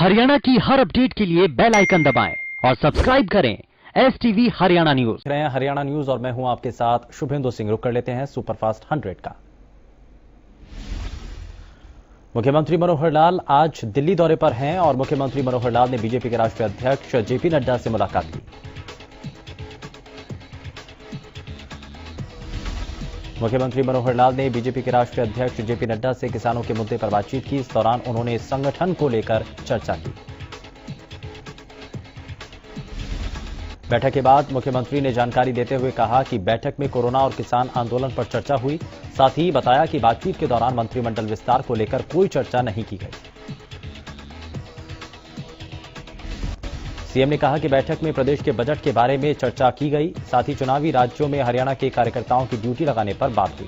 हरियाणा की हर अपडेट के लिए बेल आइकन दबाएं और सब्सक्राइब करें STV Haryana news. Haryana news और मैं हूं आपके साथ शुभेंदु सिंह। रुक कर लेते हैं सुपरफास्ट 100 का। मुख्यमंत्री मनोहर लाल आज दिल्ली दौरे पर हैं और मुख्यमंत्री मनोहर लाल ने बीजेपी के राष्ट्रीय अध्यक्ष जेपी नड्डा से मुलाकात की। मुख्यमंत्री मनोहर लाल ने बीजेपी के राष्ट्रीय अध्यक्ष जेपी नड्डा से किसानों के मुद्दे पर बातचीत की। इस दौरान उन्होंने संगठन को लेकर चर्चा की। बैठक के बाद मुख्यमंत्री ने जानकारी देते हुए कहा कि बैठक में कोरोना और किसान आंदोलन पर चर्चा हुई। साथ ही बताया कि बातचीत के दौरान मंत्रिमंडल विस्तार को लेकर कोई चर्चा नहीं की गई। सीएम ने कहा कि बैठक में प्रदेश के बजट के बारे में चर्चा की गई। साथ ही चुनावी राज्यों में हरियाणा के कार्यकर्ताओं की ड्यूटी लगाने पर बात हुई।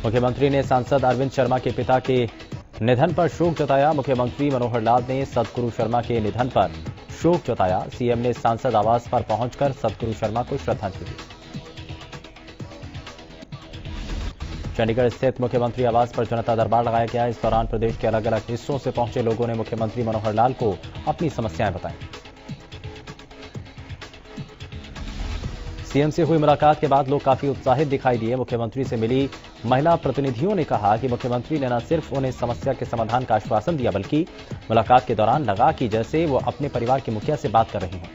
मुख्यमंत्री ने सांसद अरविंद शर्मा के पिता के निधन पर शोक जताया। मुख्यमंत्री मनोहर लाल ने सदगुरु शर्मा के निधन पर शोक जताया। सीएम ने सांसद आवास पर पहुंचकर सदगुरु शर्मा को श्रद्धांजलि दी। चंडीगढ़ स्थित मुख्यमंत्री आवास पर जनता दरबार लगाया गया। इस दौरान प्रदेश के अलग अलग हिस्सों से पहुंचे लोगों ने मुख्यमंत्री मनोहर लाल को अपनी समस्याएं बताई। सीएम से हुई मुलाकात के बाद लोग काफी उत्साहित दिखाई दिए। मुख्यमंत्री से मिली महिला प्रतिनिधियों ने कहा कि मुख्यमंत्री ने न सिर्फ उन्हें समस्या के समाधान का आश्वासन दिया, बल्कि मुलाकात के दौरान लगा कि जैसे वो अपने परिवार के मुखिया से बात कर रहे हैं।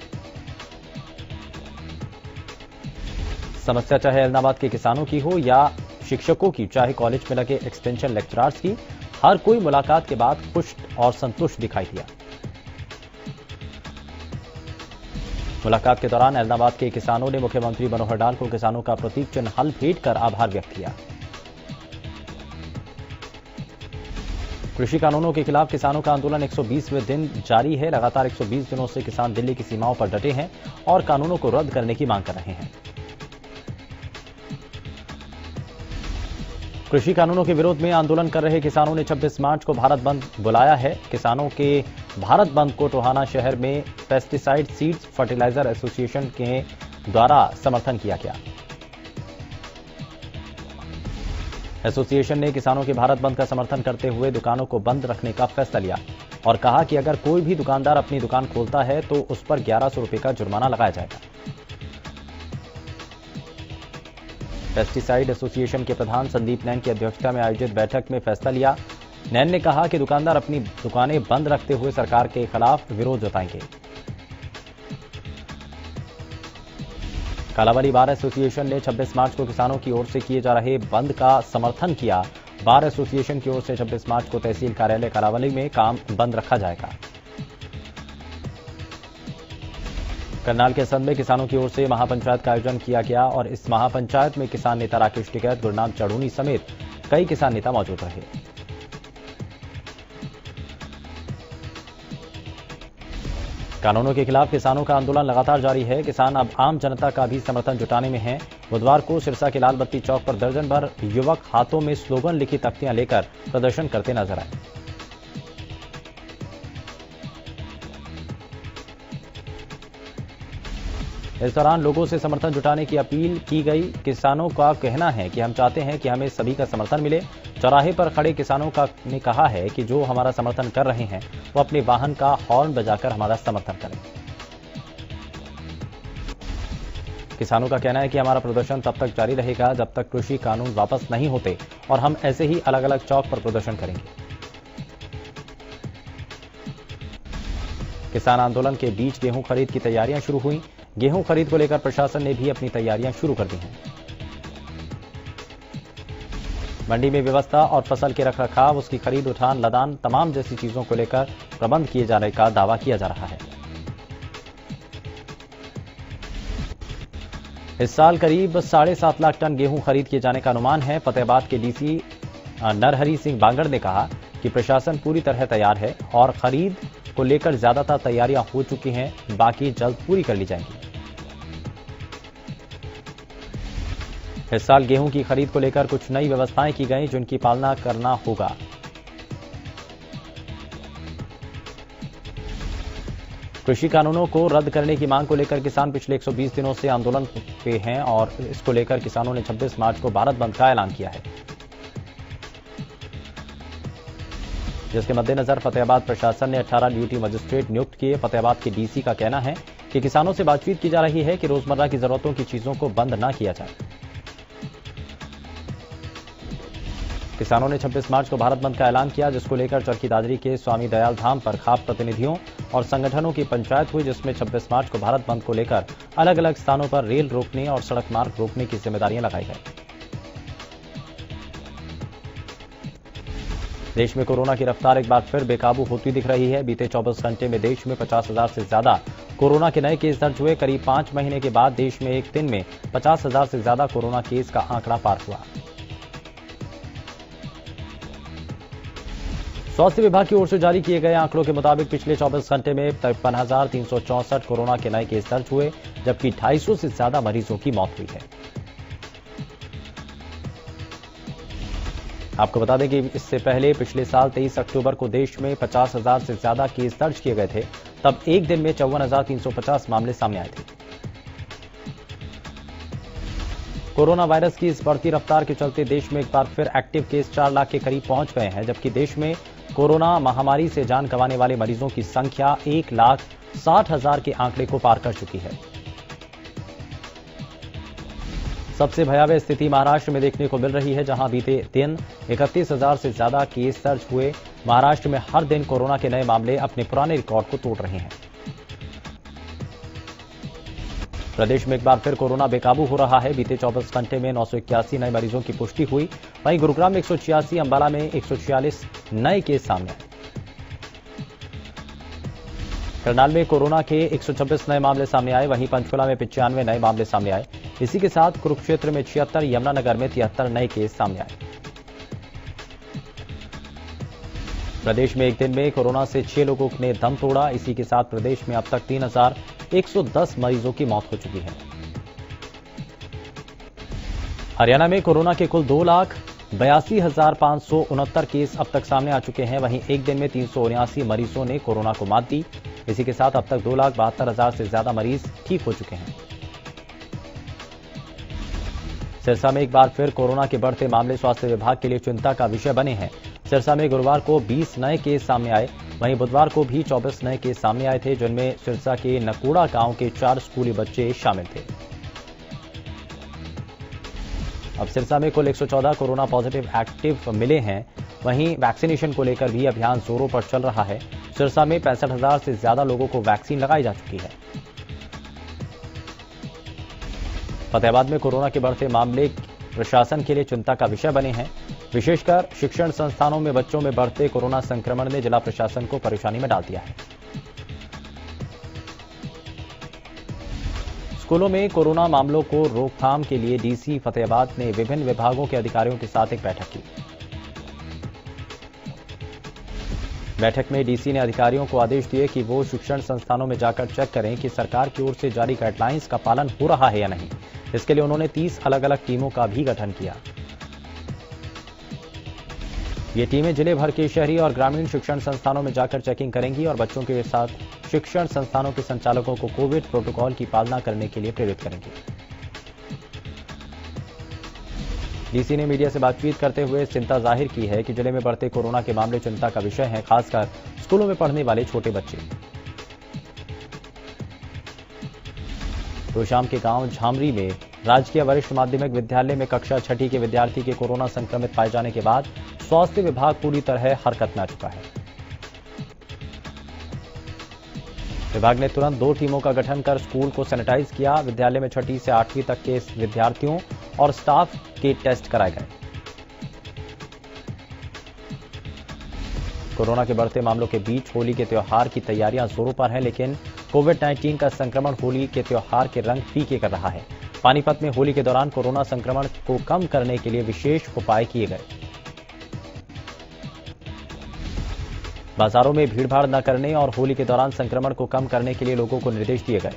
समस्या चाहे एलनाबाद के किसानों की हो या शिक्षकों की, चाहे कॉलेज में लगे एक्सटेंशन लेक्चरर्स की, हर कोई मुलाकात के बाद खुश और संतुष्ट दिखाई दिया। मुलाकात के दौरान एलनाबाद के किसानों ने मुख्यमंत्री मनोहर लाल को किसानों का प्रतीक चिन्ह हल भेंट कर आभार व्यक्त किया। कृषि कानूनों के खिलाफ किसानों का आंदोलन 120वें दिन जारी है। लगातार 120 दिनों से किसान दिल्ली की सीमाओं पर डटे हैं और कानूनों को रद्द करने की मांग कर रहे हैं। कृषि कानूनों के विरोध में आंदोलन कर रहे किसानों ने 26 मार्च को भारत बंद बुलाया है। किसानों के भारत बंद को टोहाना शहर में पेस्टिसाइड सीड्स फर्टिलाइजर एसोसिएशन के द्वारा समर्थन किया गया। एसोसिएशन ने किसानों के भारत बंद का समर्थन करते हुए दुकानों को बंद रखने का फैसला लिया और कहा कि अगर कोई भी दुकानदार अपनी दुकान खोलता है तो उस पर 1100 रुपए का जुर्माना लगाया जाएगा। पेस्टिसाइड एसोसिएशन के प्रधान संदीप नैन की अध्यक्षता में आयोजित बैठक में फैसला लिया। नैन ने कहा कि दुकानदार अपनी दुकानें बंद रखते हुए सरकार के खिलाफ विरोध जताएंगे। कालाबाड़ी बार एसोसिएशन ने 26 मार्च को किसानों की ओर से किए जा रहे बंद का समर्थन किया। बार एसोसिएशन की ओर से 26 मार्च को तहसील कार्यालय कालाबाड़ी में काम बंद रखा जाएगा। करनाल के संद में किसानों की ओर से महापंचायत का आयोजन किया गया और इस महापंचायत में किसान नेता राकेश टिकैत, गुरनाम चढ़ूनी समेत कई किसान नेता मौजूद रहे। कानूनों के खिलाफ किसानों का आंदोलन लगातार जारी है। किसान अब आम जनता का भी समर्थन जुटाने में हैं। बुधवार को सिरसा के लाल बत्ती चौक पर दर्जन भर युवक हाथों में स्लोगन लिखी तख्तियां लेकर प्रदर्शन करते नजर आए। इस दौरान लोगों से समर्थन जुटाने की अपील की गई। किसानों का कहना है कि हम चाहते हैं कि हमें सभी का समर्थन मिले। चौराहे पर खड़े किसानों ने कहा है कि जो हमारा समर्थन कर रहे हैं वो अपने वाहन का हॉर्न बजाकर हमारा समर्थन करें। किसानों का कहना है कि हमारा प्रदर्शन तब तक जारी रहेगा जब तक कृषि कानून वापस नहीं होते और हम ऐसे ही अलग अलग चौक पर प्रदर्शन करेंगे। किसान आंदोलन के बीच गेहूं खरीद की तैयारियां शुरू हुई। गेहूं खरीद को लेकर प्रशासन ने भी अपनी तैयारियां शुरू कर दी हैं। मंडी में व्यवस्था और फसल के रखरखाव, उसकी खरीद, उठान, लदान तमाम जैसी चीजों को लेकर प्रबंध किए जाने का दावा किया जा रहा है। इस साल करीब 7.5 लाख टन गेहूं खरीद किए जाने का अनुमान है। फतेहाबाद के डीसी नरहरि सिंह बांगड़ ने कहा कि प्रशासन पूरी तरह तैयार है और खरीद को लेकर ज्यादातर तैयारियां हो चुकी हैं, बाकी जल्द पूरी कर ली जाएंगी। इस साल गेहूं की खरीद को लेकर कुछ नई व्यवस्थाएं की गई जिनकी पालना करना होगा। कृषि कानूनों को रद्द करने की मांग को लेकर किसान पिछले 120 दिनों से आंदोलन पे हैं और इसको लेकर किसानों ने 26 मार्च को भारत बंद का ऐलान किया है। जिसके मद्देनजर फतेहाबाद प्रशासन ने 18 ड्यूटी मजिस्ट्रेट नियुक्त किए। फतेहाबाद के डीसी का कहना है कि किसानों से बातचीत की जा रही है कि रोजमर्रा की जरूरतों की चीजों को बंद न किया जाए। किसानों ने 26 मार्च को भारत बंद का ऐलान किया, जिसको लेकर चरखी दादरी के स्वामी दयाल धाम पर खाप प्रतिनिधियों और संगठनों की पंचायत हुई, जिसमें 26 मार्च को भारत बंद को लेकर अलग अलग स्थानों पर रेल रोकने और सड़क मार्ग रोकने की जिम्मेदारियां लगाई गई। देश में कोरोना की रफ्तार एक बार फिर बेकाबू होती दिख रही है। बीते 24 घंटे में देश में 50,000 से ज्यादा कोरोना के नए केस दर्ज हुए। करीब 5 महीने के बाद देश में एक दिन में 50,000 से ज्यादा कोरोना केस का आंकड़ा पार हुआ। स्वास्थ्य विभाग की ओर से जारी किए गए आंकड़ों के मुताबिक पिछले 24 घंटे में 53,364 कोरोना के नए केस दर्ज हुए, जबकि 250 से ज्यादा मरीजों की मौत हुई है। आपको बता दें कि इससे पहले पिछले साल 23 अक्टूबर को देश में 50,000 से ज्यादा केस दर्ज किए गए थे। तब एक दिन में 54,350 मामले सामने आए थे। कोरोना वायरस की इस बढ़ती रफ्तार के चलते देश में एक बार फिर एक्टिव केस 4 लाख के करीब पहुंच गए हैं, जबकि देश में कोरोना महामारी से जान गंवाने वाले मरीजों की संख्या 1,60,000 के आंकड़े को पार कर चुकी है। सबसे भयावह स्थिति महाराष्ट्र में देखने को मिल रही है, जहां बीते दिन 31,000 से ज्यादा केस दर्ज हुए। महाराष्ट्र में हर दिन कोरोना के नए मामले अपने पुराने रिकॉर्ड को तोड़ रहे हैं। प्रदेश में एक बार फिर कोरोना बेकाबू हो रहा है। बीते 24 घंटे में 981 नए मरीजों की पुष्टि हुई। वहीं गुरुग्राम में 186, अंबाला में 146 नए केस सामने आए। करनाल में कोरोना के 126 नए मामले सामने आए। वहीं पंचकुला में 95 नए मामले सामने आए। इसी के साथ कुरुक्षेत्र में 76, यमुनानगर में 73 नए केस सामने आए। प्रदेश में एक दिन में कोरोना से 6 लोगों ने दम तोड़ा। इसी के साथ प्रदेश में अब तक 3,110 मरीजों की मौत हो चुकी है। हरियाणा में कोरोना के कुल 2,82,569 केस अब तक सामने आ चुके हैं। वहीं एक दिन में 379 मरीजों ने कोरोना को मात दी। इसी के साथ अब तक 2,72,000 से ज्यादा मरीज ठीक हो चुके हैं। सिरसा में एक बार फिर कोरोना के बढ़ते मामले स्वास्थ्य विभाग के लिए चिंता का विषय बने हैं। सिरसा में गुरुवार को 20 नए केस सामने आए। वहीं बुधवार को भी 24 नए केस सामने आए थे, जिनमें सिरसा के नकूड़ा गांव के 4 स्कूली बच्चे शामिल थे। अब सिरसा में कुल 114 कोरोना पॉजिटिव एक्टिव मिले हैं। वहीं वैक्सीनेशन को लेकर भी अभियान जोरों पर चल रहा है। सिरसा में 65,000 से ज्यादा लोगों को वैक्सीन लगाई जा चुकी है। फतेहाबाद में कोरोना के बढ़ते मामले प्रशासन के लिए चिंता का विषय बने हैं। विशेषकर शिक्षण संस्थानों में बच्चों में बढ़ते कोरोना संक्रमण ने जिला प्रशासन को परेशानी में डाल दिया है। स्कूलों में कोरोना मामलों को रोकथाम के लिए डीसी फतेहाबाद ने विभिन्न विभागों के अधिकारियों के साथ एक बैठक की। बैठक में डीसी ने अधिकारियों को आदेश दिए कि वो शिक्षण संस्थानों में जाकर चेक करें कि सरकार की ओर से जारी गाइडलाइंस का पालन हो रहा है या नहीं। इसके लिए उन्होंने 30 अलग अलग टीमों का भी गठन किया। ये टीमें जिले भर के शहरी और ग्रामीण शिक्षण संस्थानों में जाकर चेकिंग करेंगी और बच्चों के साथ शिक्षण संस्थानों के संचालकों को कोविड प्रोटोकॉल की पालना करने के लिए प्रेरित करेंगे। डीसी ने मीडिया से बातचीत करते हुए चिंता जाहिर की है कि जिले में बढ़ते कोरोना के मामले चिंता का विषय हैं, खासकर स्कूलों में पढ़ने वाले छोटे बच्चे। तो शाम के गांव झामरी में राजकीय वरिष्ठ माध्यमिक विद्यालय में कक्षा 6ठी के विद्यार्थी के कोरोना संक्रमित पाए जाने के बाद स्वास्थ्य विभाग पूरी तरह हरकत में आ चुका है। विभाग ने तुरंत 2 टीमों का गठन कर स्कूल को सैनिटाइज किया। विद्यालय में 6ठी से 8वीं तक के विद्यार्थियों और स्टाफ के टेस्ट कराए गए। कोरोना के बढ़ते मामलों के बीच होली के त्योहार की तैयारियां जोरों पर हैं, लेकिन कोविड-19 का संक्रमण होली के त्योहार के रंग फीके कर रहा है। पानीपत में होली के दौरान कोरोना संक्रमण को कम करने के लिए विशेष उपाय किए गए। बाजारों में भीड़भाड़ न करने और होली के दौरान संक्रमण को कम करने के लिए लोगों को निर्देश दिए गए।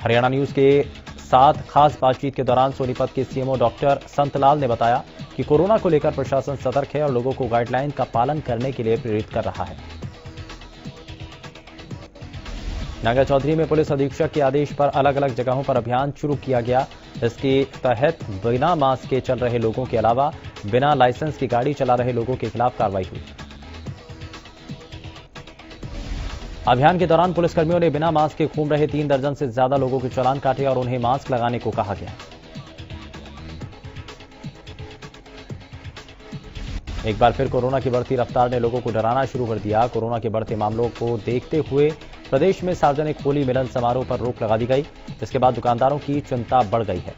हरियाणा न्यूज के साथ खास बातचीत के दौरान सोनीपत के सीएमओ डॉक्टर संतलाल ने बताया कि कोरोना को लेकर प्रशासन सतर्क है और लोगों को गाइडलाइन का पालन करने के लिए प्रेरित कर रहा है। नागा चौधरी में पुलिस अधीक्षक के आदेश पर अलग अलग जगहों पर अभियान शुरू किया गया। इसके तहत बिना मास्क के चल रहे लोगों के अलावा बिना लाइसेंस की गाड़ी चला रहे लोगों के खिलाफ कार्रवाई हुई। अभियान के दौरान पुलिसकर्मियों ने बिना मास्क के घूम रहे 3 दर्जन से ज्यादा लोगों के चालान काटे और उन्हें मास्क लगाने को कहा गया। एक बार फिर कोरोना की बढ़ती रफ्तार ने लोगों को डराना शुरू कर दिया। कोरोना के बढ़ते मामलों को देखते हुए प्रदेश में सार्वजनिक होली मिलन समारोह पर रोक लगा दी गई, जिसके बाद दुकानदारों की चिंता बढ़ गई है।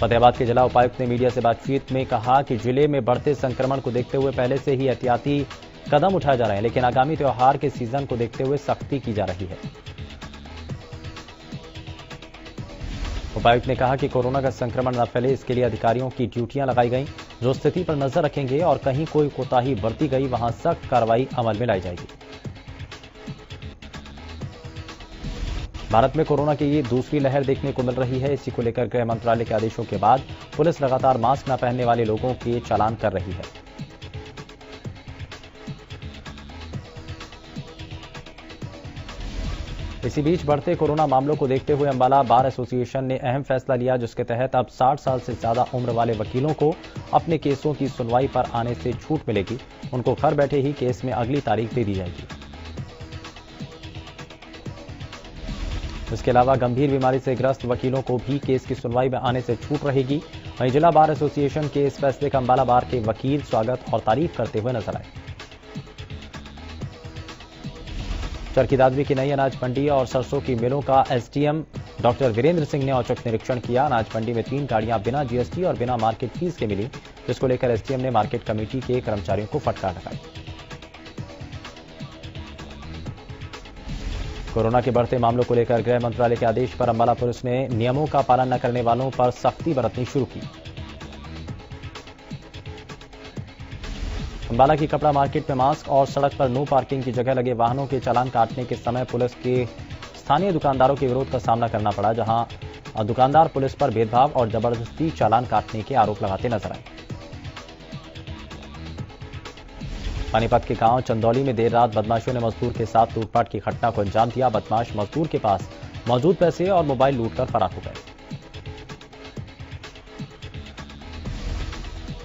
फतेहाबाद के जिला उपायुक्त ने मीडिया से बातचीत में कहा कि जिले में बढ़ते संक्रमण को देखते हुए पहले से ही एहतियाती कदम उठाए जा रहे हैं, लेकिन आगामी त्योहार के सीजन को देखते हुए सख्ती की जा रही है। उपायुक्त ने कहा कि कोरोना का संक्रमण न फैले, इसके लिए अधिकारियों की ड्यूटियां लगाई गई, जो स्थिति पर नजर रखेंगे और कहीं कोई कोताही बरती गई वहां सख्त कार्रवाई अमल में लाई जाएगी। भारत में कोरोना की ये दूसरी लहर देखने को मिल रही है। इसी को लेकर गृह मंत्रालय के आदेशों के बाद पुलिस लगातार मास्क न पहनने वाले लोगों के चालान कर रही है। इसी बीच बढ़ते कोरोना मामलों को देखते हुए अंबाला बार एसोसिएशन ने अहम फैसला लिया, जिसके तहत अब 60 साल से ज्यादा उम्र वाले वकीलों को अपने केसों की सुनवाई पर आने से छूट मिलेगी। उनको घर बैठे ही केस में अगली तारीख दे दी जाएगी। इसके अलावा गंभीर बीमारी से ग्रस्त वकीलों को भी केस की सुनवाई में आने से छूट रहेगी। वहीं जिला बार एसोसिएशन के इस फैसले का अंबाला बार के वकील स्वागत और तारीफ करते हुए नजर आए। चरखी दादरी की नई अनाज मंडी और सरसों की मिलों का एसडीएम डॉक्टर वीरेंद्र सिंह ने औचक निरीक्षण किया। अनाज मंडी में 3 गाड़ियां बिना जीएसटी और बिना मार्केट फीस के मिली, जिसको लेकर एसडीएम ने मार्केट कमेटी के कर्मचारियों को फटकार लगाई। कोरोना के बढ़ते मामलों को लेकर गृह मंत्रालय के आदेश पर अंबाला पुलिस ने नियमों का पालन न करने वालों पर सख्ती बरतनी शुरू की। अंबाला की कपड़ा मार्केट में मास्क और सड़क पर नो पार्किंग की जगह लगे वाहनों के चालान काटने के समय पुलिस के स्थानीय दुकानदारों के विरोध का सामना करना पड़ा, जहां दुकानदार पुलिस पर भेदभाव और जबरदस्ती चालान काटने के आरोप लगाते नजर आए। पानीपत के गांव चंदौली में देर रात बदमाशों ने मजदूर के साथ लूटपाट की घटना को अंजाम दिया। बदमाश मजदूर के पास मौजूद पैसे और मोबाइल लूटकर फरार हो गए।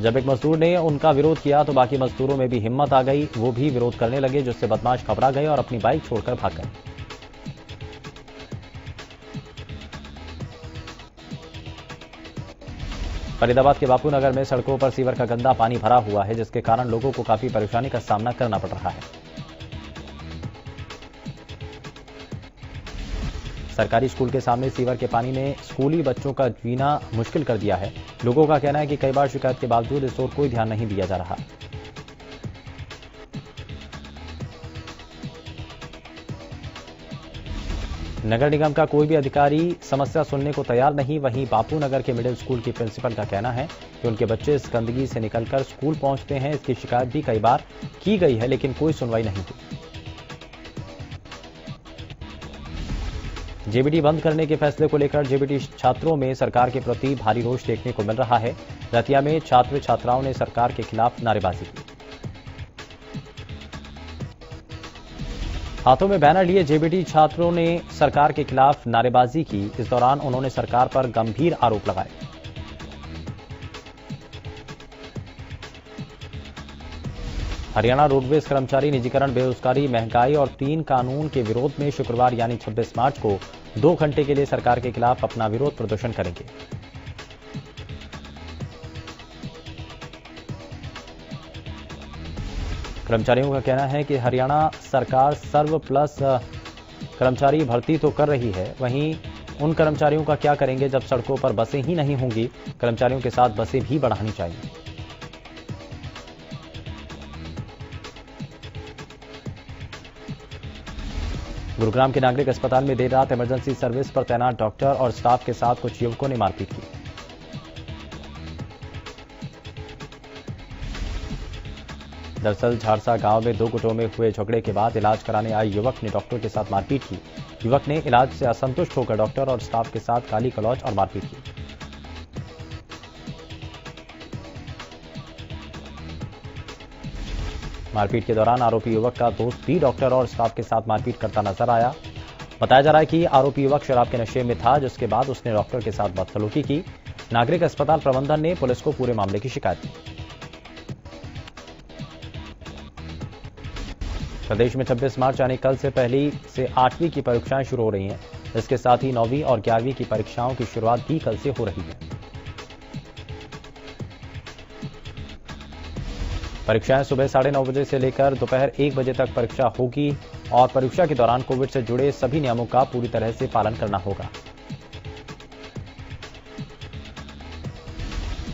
जब एक मजदूर ने उनका विरोध किया तो बाकी मजदूरों में भी हिम्मत आ गई, वो भी विरोध करने लगे, जिससे बदमाश घबरा गए और अपनी बाइक छोड़कर भाग गए। फरीदाबाद के बापू नगर में सड़कों पर सीवर का गंदा पानी भरा हुआ है, जिसके कारण लोगों को काफी परेशानी का सामना करना पड़ रहा है। सरकारी स्कूल के सामने सीवर के पानी ने स्कूली बच्चों का जीना मुश्किल कर दिया है। लोगों का कहना है कि कई बार शिकायत के बावजूद इस ओर कोई ध्यान नहीं दिया जा रहा। नगर निगम का कोई भी अधिकारी समस्या सुनने को तैयार नहीं। वहीं बापू नगर के मिडिल स्कूल की प्रिंसिपल का कहना है कि उनके बच्चे इस गंदगी से निकलकर स्कूल पहुंचते हैं। इसकी शिकायत भी कई बार की गई है, लेकिन कोई सुनवाई नहीं हुई। जेबीटी बंद करने के फैसले को लेकर जेबीटी छात्रों में सरकार के प्रति भारी रोष देखने को मिल रहा है। रतिया में छात्र छात्राओं ने सरकार के खिलाफ नारेबाजी की। हाथों में बैनर लिए जेबीटी छात्रों ने सरकार के खिलाफ नारेबाजी की। इस दौरान उन्होंने सरकार पर गंभीर आरोप लगाए। हरियाणा रोडवेज कर्मचारी निजीकरण, बेरोजगारी, महंगाई और 3 कानून के विरोध में शुक्रवार यानी 26 मार्च को 2 घंटे के लिए सरकार के खिलाफ अपना विरोध प्रदर्शन करेंगे। कर्मचारियों का कहना है कि हरियाणा सरकार सर्व प्लस कर्मचारी भर्ती तो कर रही है, वहीं उन कर्मचारियों का क्या करेंगे जब सड़कों पर बसें ही नहीं होंगी। कर्मचारियों के साथ बसें भी बढ़ानी चाहिए। गुरुग्राम के नागरिक अस्पताल में देर रात इमरजेंसी सर्विस पर तैनात डॉक्टर और स्टाफ के साथ कुछ युवकों ने मारपीट की। दरअसल झारसा गांव में 2 गुटों में हुए झगड़े के बाद इलाज कराने आए युवक ने डॉक्टर के साथ मारपीट की। युवक ने इलाज से असंतुष्ट होकर डॉक्टर और स्टाफ के साथ गाली गलौज और मारपीट की। मारपीट के दौरान आरोपी युवक का दोस्त भी डॉक्टर और स्टाफ के साथ मारपीट करता नजर आया। बताया जा रहा है कि आरोपी युवक शराब के नशे में था, जिसके बाद उसने डॉक्टर के साथ बदसलूकी की। नागरिक अस्पताल प्रबंधन ने पुलिस को पूरे मामले की शिकायत दी। प्रदेश में 26 मार्च यानी कल से पहली से 8वीं की परीक्षाएं शुरू हो रही हैं। इसके साथ ही 9वीं और 11वीं की परीक्षाओं की शुरुआत भी कल से हो रही है। परीक्षाएं सुबह 9:30 बजे से लेकर दोपहर 1 बजे तक परीक्षा होगी और परीक्षा के दौरान कोविड से जुड़े सभी नियमों का पूरी तरह से पालन करना होगा।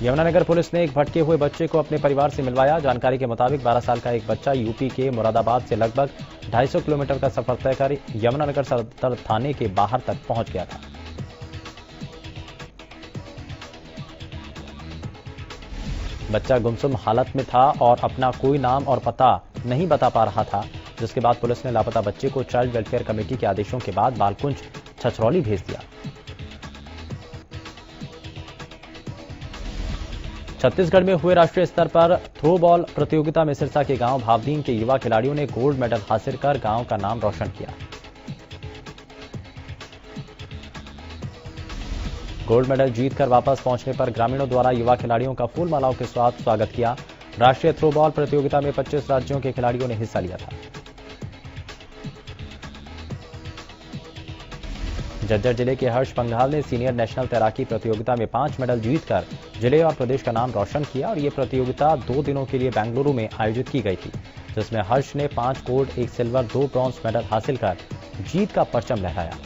यमुनानगर पुलिस ने एक भटके हुए बच्चे को अपने परिवार से मिलवाया। जानकारी के मुताबिक 12 साल का एक बच्चा यूपी के मुरादाबाद से लगभग 250 किलोमीटर का सफर तय कर यमुनानगर सदर थाने के बाहर तक पहुंच गया था। बच्चा गुमसुम हालत में था और अपना कोई नाम और पता नहीं बता पा रहा था, जिसके बाद पुलिस ने लापता बच्चे को चाइल्ड वेलफेयर कमेटी के आदेशों के बाद बालकुंज छछरौली भेज दिया। छत्तीसगढ़ में हुए राष्ट्रीय स्तर पर थ्रो बॉल प्रतियोगिता में सिरसा के गांव भावदीन के युवा खिलाड़ियों ने गोल्ड मेडल हासिल कर गांव का नाम रोशन किया। गोल्ड मेडल जीतकर वापस पहुंचने पर ग्रामीणों द्वारा युवा खिलाड़ियों का फूल मालाओं के साथ स्वागत किया। राष्ट्रीय थ्रो बॉल प्रतियोगिता में 25 राज्यों के खिलाड़ियों ने हिस्सा लिया था। झज्जर जिले के हर्ष पंघाल ने सीनियर नेशनल तैराकी प्रतियोगिता में 5 मेडल जीतकर जिले और प्रदेश का नाम रोशन किया और ये प्रतियोगिता 2 दिनों के लिए बेंगलुरु में आयोजित की गई थी, जिसमें हर्ष ने 5 गोल्ड, 1 सिल्वर, 2 ब्रॉन्ज मेडल हासिल कर जीत का परचम लहराया।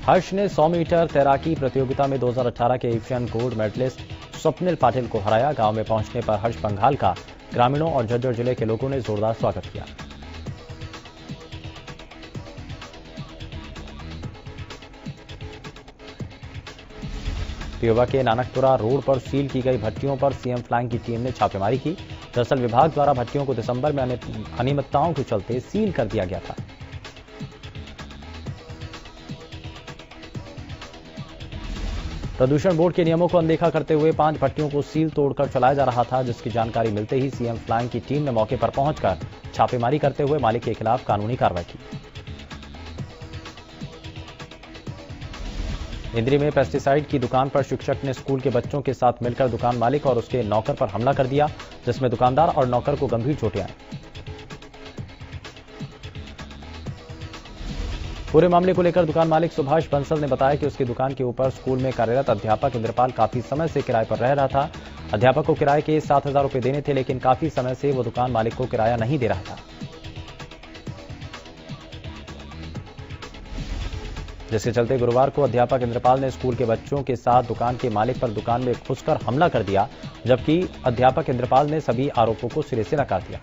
हर्ष ने 100 मीटर तैराकी प्रतियोगिता में 2018 के Asian gold medallist Swapnil Patil को हराया। गांव में पहुंचने पर हर्ष पंघाल का ग्रामीणों और झज्जर जिले के लोगों ने जोरदार स्वागत किया। पियोवा के नानकपुरा रोड पर सील की गई भट्टियों पर सीएम फ्लाइंग की टीम ने छापेमारी की। दरअसल विभाग द्वारा भट्टियों को दिसंबर में अनियमितताओं के चलते सील कर दिया गया था। प्रदूषण बोर्ड के नियमों को अनदेखा करते हुए 5 भट्टियों को सील तोड़कर चलाया जा रहा था, जिसकी जानकारी मिलते ही सीएम फ्लाइंग की टीम ने मौके पर पहुंचकर छापेमारी करते हुए मालिक के खिलाफ कानूनी कार्रवाई की। इंद्री में पेस्टिसाइड की दुकान पर शिक्षक ने स्कूल के बच्चों के साथ मिलकर दुकान मालिक और उसके नौकर पर हमला कर दिया, जिसमें दुकानदार और नौकर को गंभीर चोटें आई। पूरे मामले को लेकर दुकान मालिक सुभाष बंसल ने बताया कि उसकी दुकान के ऊपर स्कूल में कार्यरत अध्यापक इंद्रपाल काफी समय से किराए पर रह रहा था। अध्यापक को किराए के 7,000 रुपए देने थे, लेकिन काफी समय से वो दुकान मालिक को किराया नहीं दे रहा था, जिसके चलते गुरुवार को अध्यापक इंद्रपाल ने स्कूल के बच्चों के साथ दुकान के मालिक पर दुकान में घुसकर हमला कर दिया, जबकि अध्यापक इंद्रपाल ने सभी आरोपों को सिरे से नकार दिया।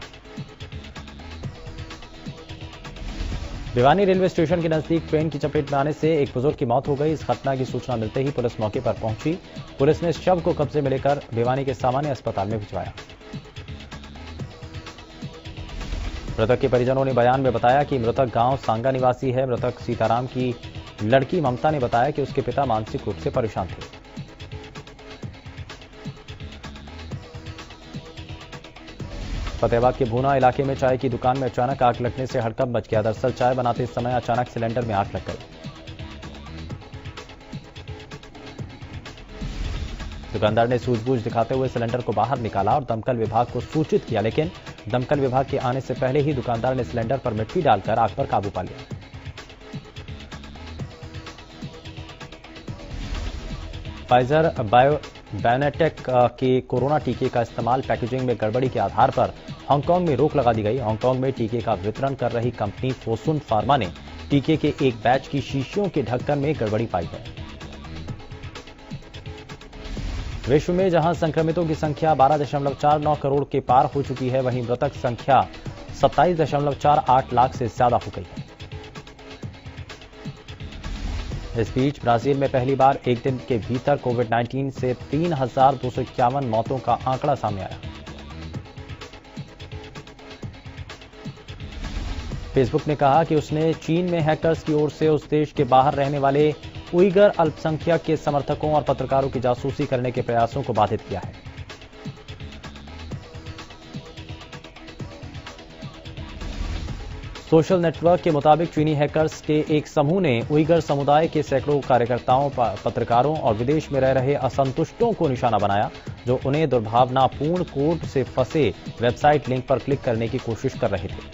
भिवानी रेलवे स्टेशन के नजदीक ट्रेन की चपेट में आने से एक बुजुर्ग की मौत हो गई। इस घटना की सूचना मिलते ही पुलिस मौके पर पहुंची। पुलिस ने शव को कब्जे में लेकर भिवानी के सामान्य अस्पताल में भिजवाया। मृतक के परिजनों ने बयान में बताया कि मृतक गांव सांगा निवासी है। मृतक सीताराम की लड़की ममता ने बताया कि उसके पिता मानसिक रूप से परेशान थे। फतेहाबाद के भूना इलाके में चाय की दुकान में अचानक आग लगने से हड़कंप मच गया। दरअसल चाय बनाते समय अचानक सिलेंडर में आग लग गई। दुकानदार ने सूझबूझ दिखाते हुए सिलेंडर को बाहर निकाला और दमकल विभाग को सूचित किया, लेकिन दमकल विभाग के आने से पहले ही दुकानदार ने सिलेंडर पर मिट्टी डालकर आग पर काबू पा लिया। फाइजर बायोनेटेक के कोरोना टीके का इस्तेमाल पैकेजिंग में गड़बड़ी के आधार पर हांगकांग में रोक लगा दी गई। हांगकांग में टीके का वितरण कर रही कंपनी फोसुन फार्मा ने टीके के एक बैच की शीशियों के ढक्कन में गड़बड़ी पाई है। विश्व में जहां संक्रमितों की संख्या 12.49 करोड़ के पार हो चुकी है, वहीं मृतक संख्या 27.48 लाख से ज्यादा हो गई है। इस बीच ब्राजील में पहली बार एक दिन के भीतर कोविड-19 से 3,251 मौतों का आंकड़ा सामने आया। फेसबुक ने कहा कि उसने चीन में हैकर्स की ओर से उस देश के बाहर रहने वाले उइगर अल्पसंख्यक के समर्थकों और पत्रकारों की जासूसी करने के प्रयासों को बाधित किया है। सोशल नेटवर्क के मुताबिक चीनी हैकर्स के एक समूह ने उइगर समुदाय के सैकड़ों कार्यकर्ताओं, पत्रकारों और विदेश में रह रहे असंतुष्टों को निशाना बनाया, जो उन्हें दुर्भावनापूर्ण कोड से फंसे वेबसाइट लिंक पर क्लिक करने की कोशिश कर रहे थे।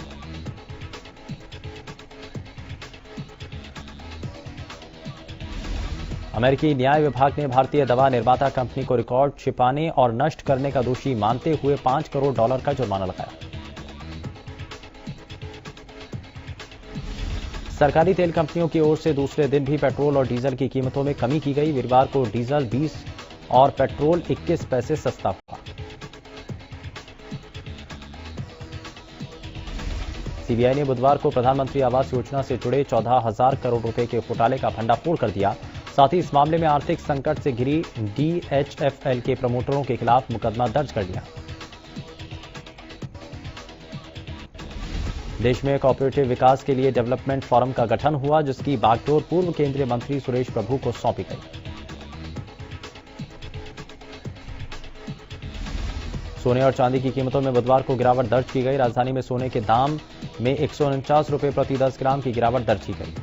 अमेरिकी न्याय विभाग ने भारतीय दवा निर्माता कंपनी को रिकॉर्ड छिपाने और नष्ट करने का दोषी मानते हुए $5 करोड़ का जुर्माना लगाया। सरकारी तेल कंपनियों की ओर से दूसरे दिन भी पेट्रोल और डीजल की कीमतों में कमी की गई। वीरवार को डीजल 20 और पेट्रोल 21 पैसे सस्ता हुआ। सीबीआई ने बुधवार को प्रधानमंत्री आवास योजना से जुड़े 14,000 करोड़ रुपए के घोटाले का भंडाफोड़ कर दिया। साथ ही इस मामले में आर्थिक संकट से घिरी DHFL के प्रमोटरों के खिलाफ मुकदमा दर्ज कर लिया। देश में कोऑपरेटिव विकास के लिए डेवलपमेंट फोरम का गठन हुआ, जिसकी बागडोर पूर्व केंद्रीय मंत्री सुरेश प्रभु को सौंपी गई। सोने और चांदी की कीमतों में बुधवार को गिरावट दर्ज की गई। राजधानी में सोने के दाम में 149 रुपए प्रति 10 ग्राम की गिरावट दर्ज की गई।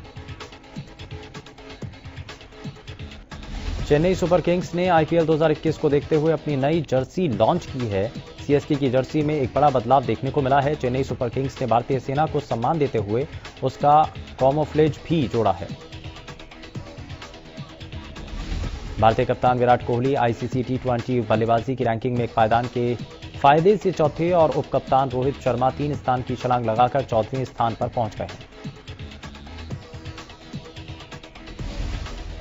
चेन्नई सुपर किंग्स ने IPL 2021 को देखते हुए अपनी नई जर्सी लॉन्च की है। CSK की जर्सी में एक बड़ा बदलाव देखने को मिला है। चेन्नई सुपर किंग्स ने भारतीय सेना को सम्मान देते हुए उसका कैमोफ्लेज भी जोड़ा है। भारतीय कप्तान विराट कोहली ICC T20 बल्लेबाजी की रैंकिंग में एक पायदान के फायदे से चौथे और उप कप्तान रोहित शर्मा 3 स्थान की छलांग लगाकर 14वें स्थान पर पहुंच गए हैं।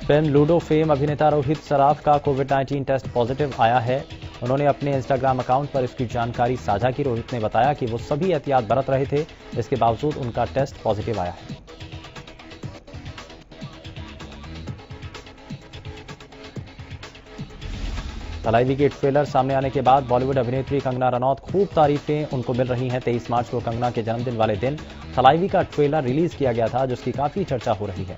फिल्म लूडो फेम अभिनेता रोहित सराफ का कोविड-19 टेस्ट पॉजिटिव आया है। उन्होंने अपने इंस्टाग्राम अकाउंट पर इसकी जानकारी साझा की। रोहित ने बताया कि वो सभी एहतियात बरत रहे थे, इसके बावजूद उनका टेस्ट पॉजिटिव आया है। तलाइवी के ट्रेलर सामने आने के बाद बॉलीवुड अभिनेत्री कंगना रनौत खूब तारीफें उनको मिल रही हैं। 23 मार्च को कंगना के जन्मदिन वाले दिन तलाइवी का ट्रेलर रिलीज किया गया था, जिसकी काफी चर्चा हो रही है।